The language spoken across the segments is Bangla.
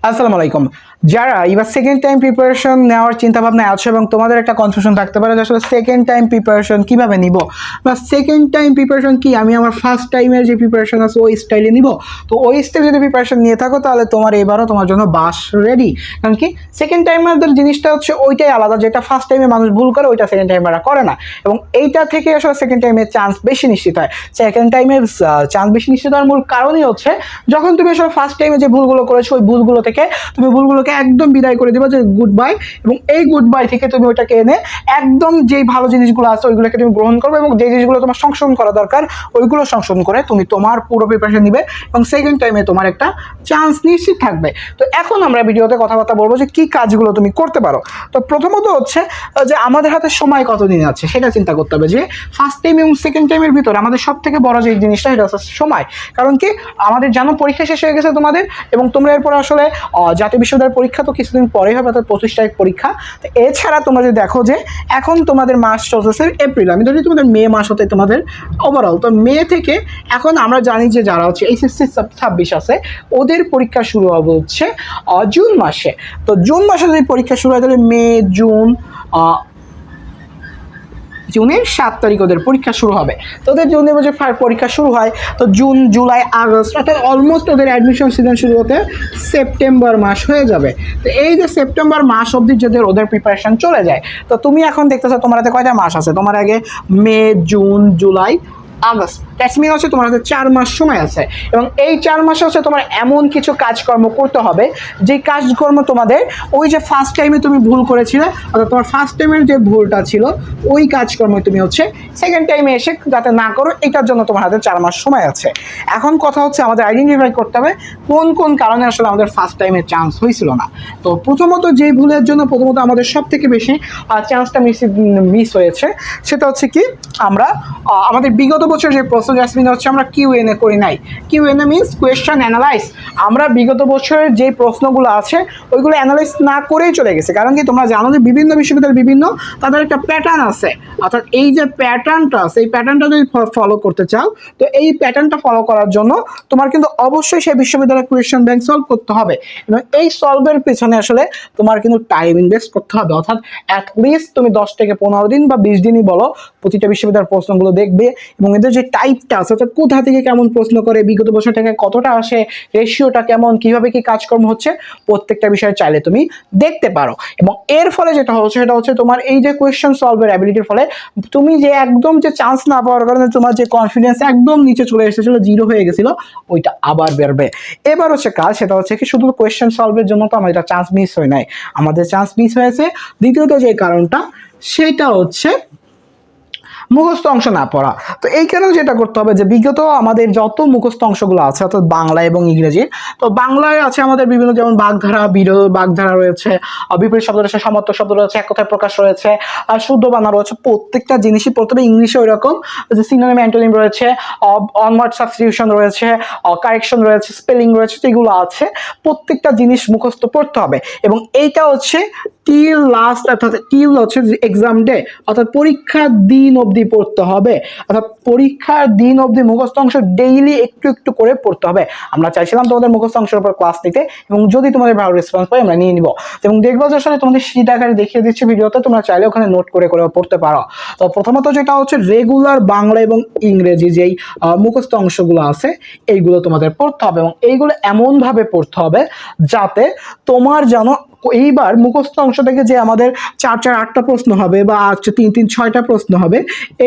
আসসালামু আলাইকুম। যারা এবার সেকেন্ড টাইম প্রিপারেশন নেওয়ার চিন্তা ভাবনা আছে এবং তোমাদের একটা কনফিউশন থাকতে পারে যে আসলে সেকেন্ড টাইম প্রিপারেশন কিভাবে নিব বা সেকেন্ড টাইম প্রিপারেশন কি আমি আমার ফার্স্ট টাইমের যে প্রিপারেশন আছে ওই স্টাইলে নিব, তো ওই স্টাইলে যদি প্রিপারেশন নিয়ে থাকো তাহলে তোমার এবারও তোমার জন্য বাস রেডি। কারণ কি সেকেন্ড টাইমারদের জিনিসটা হচ্ছে ওইটাই আলাদা, যেটা ফার্স্ট টাইমে মানুষ ভুল করে ওইটা সেকেন্ড টাইমাররা করে না, এবং এইটা থেকে আসলে সেকেন্ড টাইমের চান্স বেশি নিশ্চিত হয়। সেকেন্ড টাইমের চান্স বেশি নিশ্চিত হওয়ার মূল কারণই হচ্ছে যখন তুমি আসলে ফার্স্ট টাইমে যে ভুলগুলো করেছো ওই ভুলগুলো থেকে তুমি ভুলগুলোকে একদম বিদায় করে দিবা যে গুড বাই, এবং এই গুড বাই থেকে তুমি ওইটাকে এনে একদম যেই ভালো জিনিসগুলো আছে ওইগুলোকে তুমি গ্রহণ করবে এবং যে জিনিসগুলো তোমার সংশোধন করা দরকার ওইগুলো সংশোধন করে তুমি তোমার পুরো প্রিপারেশন নিবে এবং সেকেন্ড টাইমে তোমার একটা চান্স নিশ্চিত থাকবে। তো এখন আমরা ভিডিওতে কথাবার্তা বলবো যে কি কাজগুলো তুমি করতে পারো। তো প্রথমত হচ্ছে যে আমাদের হাতে সময় কতদিন আছে সেটা চিন্তা করতে হবে, যে ফার্স্ট টাইম এবং সেকেন্ড টাইমের ভিতরে আমাদের সব থেকে বড় যে জিনিসটা সেটা হচ্ছে সময়। কারণ কি আমাদের জানো পরীক্ষা শেষ হয়ে গেছে তোমাদের, এবং তোমরা এরপর আসলে জাতীয় বিশ্ববিদ্যালয়ের পরীক্ষা তো কিছুদিন পরেই হবে, অর্থাৎ 25 তারিখ পরীক্ষা। তো এছাড়া তোমরা যদি দেখো যে এখন তোমাদের মাস চলতেছে এপ্রিল, আমি ধরি তোমাদের মে মাস হতে তোমাদের ওভারঅল, তো মে থেকে এখন আমরা জানি যে যারা হচ্ছে এইচএসসি 26 আছে ওদের পরীক্ষা শুরু হবে হচ্ছে জুন মাসে। তো জুন মাসে যদি পরীক্ষা শুরু হয় তাহলে মে জুন জুনের 7 তারিখ ওদের পরীক্ষা শুরু হবে। তো ওদের জুনে বছর পরীক্ষা শুরু হয়, তো জুন জুলাই আগস্ট অর্থাৎ অলমোস্ট ওদের অ্যাডমিশন সিজন শুরু হতে সেপ্টেম্বর মাস হয়ে যাবে। তো এই যে সেপ্টেম্বর মাস অবধি যদি ওদের প্রিপারেশন চলে যায়, তো তুমি এখন দেখতেছো তোমার হাতে কয়টা মাস আছে, তোমার আগে May June July August, that's mean হচ্ছে তোমার হাতে 4 মাস সময় আছে, এবং এই 4 মাসে হচ্ছে তোমার এমন কিছু কাজকর্ম করতে হবে যে কাজকর্ম তোমাদের ওই যে ফার্স্ট টাইমে তুমি ভুল করেছিলে অর্থাৎ তোমার ফার্স্ট টাইমের যে ভুলটা ছিল ওই কাজকর্ম তুমি হচ্ছে সেকেন্ড টাইমে এসে যাতে না করো, এটার জন্য তোমার হাতে 4 মাস সময় আছে। এখন কথা হচ্ছে আমাদের আইডেন্টিফাই করতে হবে কোন কোন কারণে আসলে আমাদের ফার্স্ট টাইমে চান্স হয়েছিল না। তো প্রথমত যে ভুলের জন্য প্রথমত আমাদের সব থেকে বেশি চান্সটা মিস হয়েছে সেটা হচ্ছে কি আমরা আমাদের বিগত বছর যে প্রশ্ন জাসমিন হচ্ছে আমরা কিউএনএ করি নাই। QnA means question analyze. আমরা বিগত বছরের যে প্রশ্নগুলো আছে ওইগুলো অ্যানালাইজ না করেই চলে গেছে। কারণ কি তোমরা জানো যে বিভিন্ন বিশ্ববিদ্যালয়ের বিভিন্ন তাদের একটা প্যাটার্ন আছে, অর্থাৎ এই যে প্যাটার্নটা আছে এই প্যাটার্নটা যদি ফলো করতে চাও তো এই প্যাটার্নটা ফলো করার জন্য তোমার কিন্তু অবশ্যই সেই বিশ্ববিদ্যালয়ের কোয়েশ্চেন ব্যাংক সলভ করতে হবে, এবং এই সলভের পেছনে আসলে তোমার কিন্তু টাইম ইনভেস্ট করতে হবে। অর্থাৎ অ্যাটলিস্ট তুমি 10 থেকে 15 দিন বা 20 দিনই বলো প্রতিটা বিশ্ববিদ্যালয়ের প্রশ্নগুলো দেখবে, এবং এদের যে টাইপটা আছে অর্থাৎ কোথা থেকে কেমন প্রশ্ন করে, বিগত বছর থেকে কতটা আসে, রেশিওটা কেমন, কিভাবে কি কাজকর্ম হচ্ছে প্রত্যেকটা বিষয়ে চাইলে তুমি দেখতে পারো। এবং এর ফলে যেটা হচ্ছে সেটা হচ্ছে তোমার এই যে কোয়েশ্চেন সলভের অ্যাবিলিটির ফলে তুমি যে একদম যে চান্স না পাওয়ার কারণে তোমার যে কনফিডেন্স একদম নিচে চলে এসেছিল, জিরো হয়ে গেছিল, ওইটা আবার বেরবে। এবার হচ্ছে কাজ সেটা হচ্ছে কি শুধু কোয়েশ্চেন সলভের জন্য তো আমাদের চান্স মিস হয় নাই, আমাদের চান্স মিস হয়েছে দ্বিতীয়ত যে কারণটা সেটা হচ্ছে মুখস্থ অংশ না পড়া। তো এই কারণে যেটা করতে হবে যে বিগত আমাদের যত মুখস্থ অংশগুলো আছে অর্থাৎ বাংলা এবং ইংরেজি, তো বাংলায় আছে আমাদের বিভিন্ন যেমন বাগধারা, বাগধারা রয়েছে, বিপরীত শব্দ রয়েছে, সমার্থক শব্দ রয়েছে, এক কথায় প্রকাশ রয়েছে, আর শুদ্ধ বানান রয়েছে, প্রত্যেকটা জিনিসই পড়তে হবে। ইংলিশে ওই রকম যে সিনোনিম অ্যান্টোনিম রয়েছে, অনওয়ার্ড সাবস্টিটিউশন রয়েছে, কারেকশন রয়েছে, স্পেলিং রয়েছে, যেগুলো আছে প্রত্যেকটা জিনিস মুখস্থ পড়তে হবে। এবং এইটা হচ্ছে টিল লাস্ট অর্থাৎ টিল হচ্ছে এক্সাম ডে অর্থাৎ পরীক্ষার দিন অবধি পড়তে হবে, অর্থাৎ পরীক্ষার দিন অবধি মুখস্থ অংশ ডেইলি একটু একটু করে পড়তে হবে। আমরা চাইছিলাম তোমাদের মুখস্থ অংশের উপর ক্লাস নিতে, এবং যদি তোমাদের ভালো রেসপন্স পাই আমরা নিয়ে নিব, এবং দেখবো যে আসলে তোমাদের শীট আকারে দেখিয়ে দিচ্ছে ভিডিওতে, তোমরা চাইলে ওখানে নোট করে করে পড়তে পারো। তো প্রথমত যেটা হচ্ছে রেগুলার বাংলা এবং ইংরেজি যেই মুখস্থ অংশগুলো আছে এইগুলো তোমাদের পড়তে হবে, এবং এইগুলো এমনভাবে পড়তে হবে যাতে তোমার যেন এইবার মুখস্থ অংশ থেকে যে আমাদের 4-4-8টা প্রশ্ন হবে বা 3-3-6টা প্রশ্ন হবে,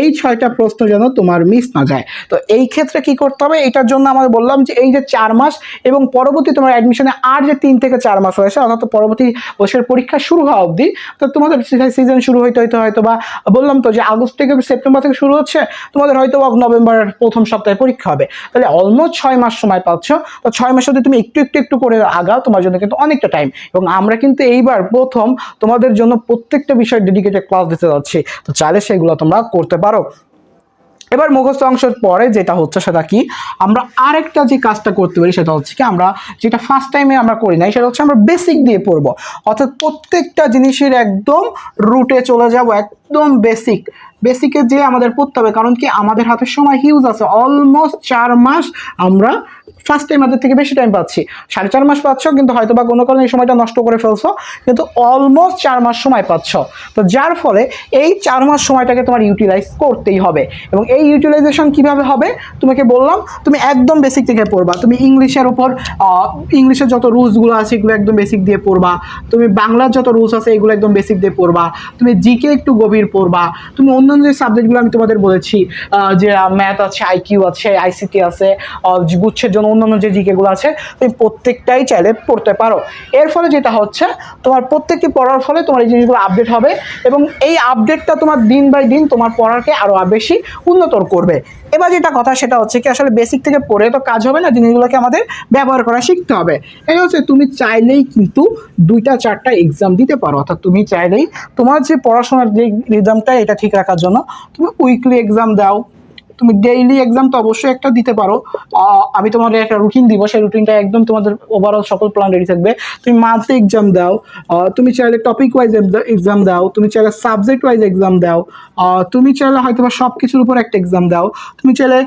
এই 6টা প্রশ্ন যেন তোমার মিস না যায়। তো এই ক্ষেত্রে কি করতে হবে, এটার জন্য আমরা বললাম যে এই যে 4 মাস এবং পরবর্তী তোমার অ্যাডমিশনে আর যে 3 থেকে 4 মাস রয়েছে অর্থাৎ পরবর্তী বছরের পরীক্ষা শুরু হওয়া অবধি, তো তোমাদের সিজন শুরু হয়তো বা বললাম তো যে আগস্ট থেকে সেপ্টেম্বর থেকে শুরু হচ্ছে, তোমাদের হয়তো নভেম্বরের প্রথম সপ্তাহে পরীক্ষা হবে, তাহলে অলমোস্ট 6 মাস সময় পাচ্ছ। তো 6 মাস যদি তুমি একটু একটু একটু করে আগাও তোমার জন্য কিন্তু অনেকটা টাইম, এবং আমরা কিন্তু এইবার প্রথম তোমাদের জন্য প্রত্যেকটা বিষয় ডেডিকেটেড ক্লাস দিতে যাচ্ছি, তো চাইলে সেগুলো তোমরা করতে পারো। এবার মুখস্থ অংশের পরে যেটা হচ্ছে সেটা কি আমরা আরেকটা যে কাজটা করতে পারি সেটা হচ্ছে কি আমরা যেটা ফার্স্ট টাইমে আমরা করি নাই সেটা হচ্ছে আমরা বেসিক দিয়ে পড়বো, অর্থাৎ প্রত্যেকটা জিনিসের একদম রুটে চলে যাব, একদম বেসিক বেসিকে যে আমাদের পড়তে হবে, কারণ কি আমাদের হাতে সময় হিউজ আছে, অলমোস্ট 4 মাস আমরা ফার্স্ট টাইম আমাদের থেকে বেশি টাইম পাচ্ছি। 4.5 মাস পাচ্ছ, কিন্তু হয়তো বা কোনো কারণে এই সময়টা নষ্ট করে ফেলছো, কিন্তু অলমোস্ট 4 মাস সময় পাচ্ছ। তো যার ফলে এই 4 মাস সময়টাকে তোমার ইউটিলাইজ করতেই হবে। এবং এই ইউটিলাইজেশন কিভাবে হবে তোমাকে বললাম, তুমি একদম বেসিক থেকে পড়বা। তুমি ইংলিশের উপর ইংলিশের যত রুলসগুলো আছে এগুলো একদম বেসিক দিয়ে পড়বা। তুমি বাংলার যত রুলস আছে এগুলো একদম বেসিক দিয়ে পড়বা। তুমি জিকে একটু গভীর পড়বা। তুমি অন্যান্য যে সাবজেক্টগুলো আমি তোমাদের বলেছি, যে ম্যাথ আছে, আইকিউ আছে, আইসিটি আছে, গুচ্ছের জন্য অন্যান্য যে জিকেগুলো আছে, তুমি প্রত্যেকটাই চাইলে পড়তে পারো। এর ফলে যেটা হচ্ছে, তোমার প্রত্যেকটি পড়ার ফলে তোমার এই জিনিসগুলো আপডেট হবে, এবং এই আপডেটটা তোমার দিন বাই দিন তোমার পড়াকে আরও বেশি উন্নতর করবে। এবার যেটা কথা সেটা হচ্ছে কি, আসলে বেসিক থেকে পড়ে তো কাজ হবে না, জিনিসগুলোকে আমাদের ব্যবহার করা শিখতে হবে। এটা হচ্ছে তুমি চাইলেই কিন্তু 2টা-4টা এক্সাম দিতে পারো। অর্থাৎ তুমি চাইলেই তোমার যে পড়াশোনার যে রিদমটা এটা ঠিক রাখার জন্য তুমি উইকলি এক্সাম দাও, তুমি ডেইলি এক্সাম তো অবশ্যই একটা দিতে পারো। আমি তোমাদের একটা রুটিন দিব, সেই রুটিনটা একদম তোমাদের ওভারঅল সকল প্ল্যান রেডি থাকবে। তুমি মান্থলি এক্সাম দাও, তুমি চাইলে টপিক ওয়াইজ এক্সাম দাও, তুমি চাইলে সাবজেক্ট ওয়াইজ এক্সাম দাও, তুমি চাইলে হয়তো বা সব কিছুর উপর একটা এক্সাম দাও, তুমি চাইলে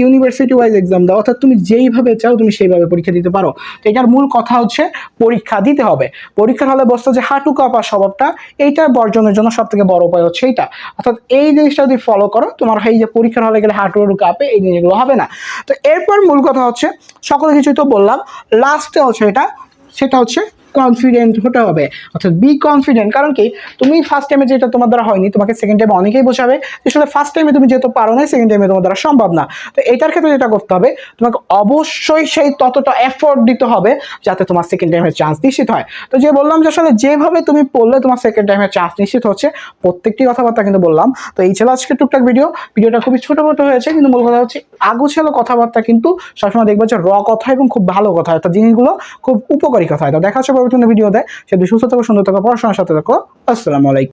ইউনিভার্সিটি ওয়াইজ এক্সাম দাও। অর্থাৎ তুমি যেইভাবে চাও তুমি সেইভাবে পরীক্ষা দিতে পারো। তো এটার মূল কথা হচ্ছে পরীক্ষা দিতে হবে। পরীক্ষার হলে বসতে যে হাঁটু কাঁপা স্বভাবটা, এইটা বর্জনের জন্য সব থেকে বড় উপায় হচ্ছে এইটা। অর্থাৎ এই জিনিসটা যদি ফলো করো, তোমার এই যে পরীক্ষার হলে গেলে হাঁটু কাঁপে, এই জিনিসগুলো হবে না। তো এরপর মূল কথা হচ্ছে, সকল কিছুই তো বললাম, লাস্টে হচ্ছে সেটা হচ্ছে কনফিডেন্ট হতে হবে। অর্থাৎ বি কনফিডেন্ট। কারণ কি, তুমি ফার্স্ট টাইমে যেটা তোমার দ্বারা হয়নি, তোমাকে সেকেন্ড টাইমে অনেকেই বোঝাবে যে আসলে ফার্স্ট টাইমে তুমি যেহেতু পারো না, সেকেন্ড টাইমে তোমার দ্বারা সম্ভব না। তো এটার ক্ষেত্রে যেটা করতে হবে, তোমাকে অবশ্যই সেই ততটা এফোর্ট দিতে হবে যাতে তোমার সেকেন্ড টাইমের চান্স নিশ্চিত হয়। তো যে বললাম যে আসলে যেভাবে তুমি পড়লে তোমার সেকেন্ড টাইমের চান্স নিশ্চিত হচ্ছে, প্রত্যেকটি কথাবার্তা কিন্তু বললাম। তো এই ছিল আজকে টুকটাক ভিডিওটা খুবই ছোটো হয়েছে, কিন্তু মূল কথা হচ্ছে আগুছালো কথাবার্তা কিন্তু সবসময় দেখবে যে র কথা এবং খুব ভালো কথা, অর্থাৎ জিনিসগুলো খুব উপকারী কথা হয়। তো দেখা হচ্ছে পরবর্তী ভিডিওতে। সে সুস্থ থাকো, সুন্দর থাকো, পড়াশোনার সাথে থাকো। আসসালামু আলাইকুম।